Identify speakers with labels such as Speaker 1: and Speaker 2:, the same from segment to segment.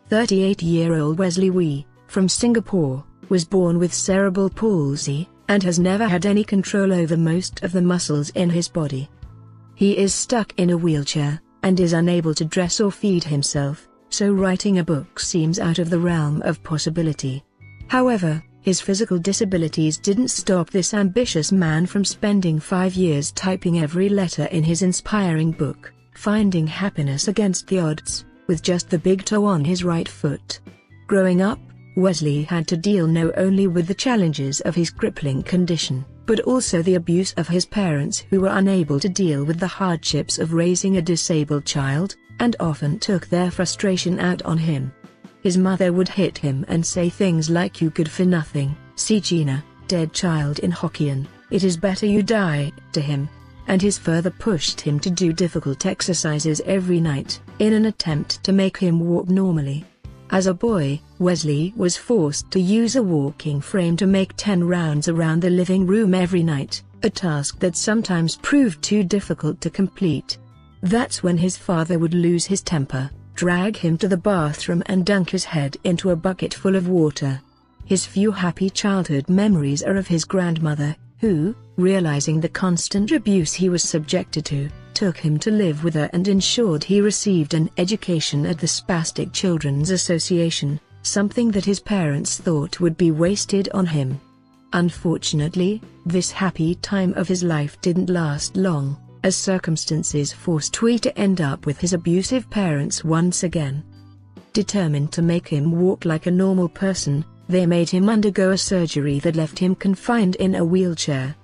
Speaker 1: 38-year-old Wesley Wee, from Singapore, was born with cerebral palsy, and has never had any control over most of the muscles in his body. He is stuck in a wheelchair, and is unable to dress or feed himself, so writing a book seems out of the realm of possibility. However, his physical disabilities didn't stop this ambitious man from spending 5 years typing every letter in his inspiring book, Finding Happiness Against the Odds, with just the big toe on his right foot. Growing up, Wesley had to deal not only with the challenges of his crippling condition, but also the abuse of his parents who were unable to deal with the hardships of raising a disabled child, and often took their frustration out on him. His mother would hit him and say things like "you good for nothing, see Gina, dead child" in Hokkien, "it is better you die," to him. And his father pushed him to do difficult exercises every night, in an attempt to make him walk normally. As a boy, Wesley was forced to use a walking frame to make 10 rounds around the living room every night, a task that sometimes proved too difficult to complete. That's when his father would lose his temper, drag him to the bathroom and dunk his head into a bucket full of water. His few happy childhood memories are of his grandmother, who, realizing the constant abuse he was subjected to, took him to live with her and ensured he received an education at the Spastic Children's Association, something that his parents thought would be wasted on him. Unfortunately, this happy time of his life didn't last long, as circumstances forced Wee to end up with his abusive parents once again. Determined to make him walk like a normal person, they made him undergo a surgery that left him confined in a wheelchair.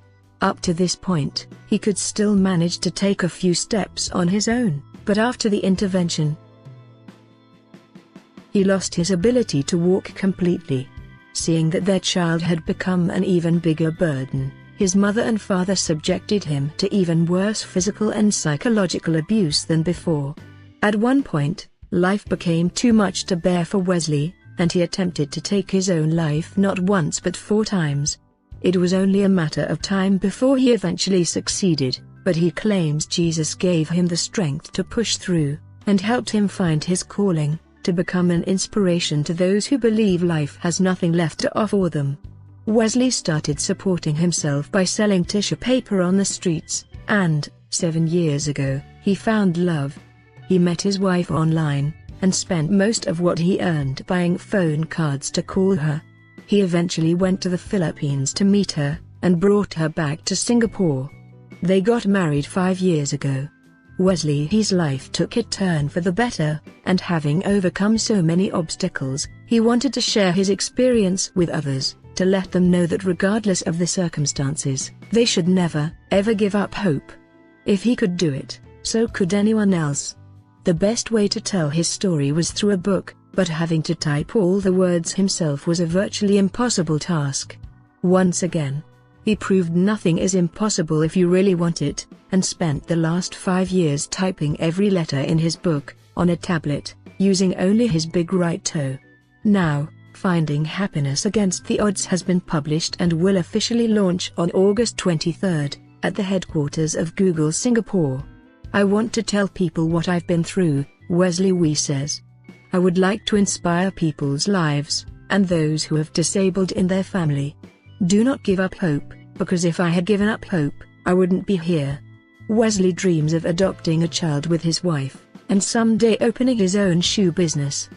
Speaker 1: Up to this point, he could still manage to take a few steps on his own, but after the intervention, he lost his ability to walk completely. Seeing that their child had become an even bigger burden, his mother and father subjected him to even worse physical and psychological abuse than before. At one point, life became too much to bear for Wesley, and he attempted to take his own life not once but 4 times. It was only a matter of time before he eventually succeeded, but he claims Jesus gave him the strength to push through, and helped him find his calling, to become an inspiration to those who believe life has nothing left to offer them. Wesley started supporting himself by selling tissue paper on the streets, and, 7 years ago, he found love. He met his wife online, and spent most of what he earned buying phone cards to call her. He eventually went to the Philippines to meet her, and brought her back to Singapore. They got married 5 years ago. Wesley's life took a turn for the better, and having overcome so many obstacles, he wanted to share his experience with others, to let them know that regardless of the circumstances, they should never, ever give up hope. If he could do it, so could anyone else. The best way to tell his story was through a book, but having to type all the words himself was a virtually impossible task. Once again, he proved nothing is impossible if you really want it, and spent the last 5 years typing every letter in his book, on a tablet, using only his big right toe. Now, Finding Happiness Against the Odds has been published and will officially launch on August 23, at the headquarters of Google Singapore. "I want to tell people what I've been through," Wesley Wee says. "I would like to inspire people's lives, and those who have disabled in their family. Do not give up hope, because if I had given up hope, I wouldn't be here." Wesley dreams of adopting a child with his wife, and someday opening his own shoe business.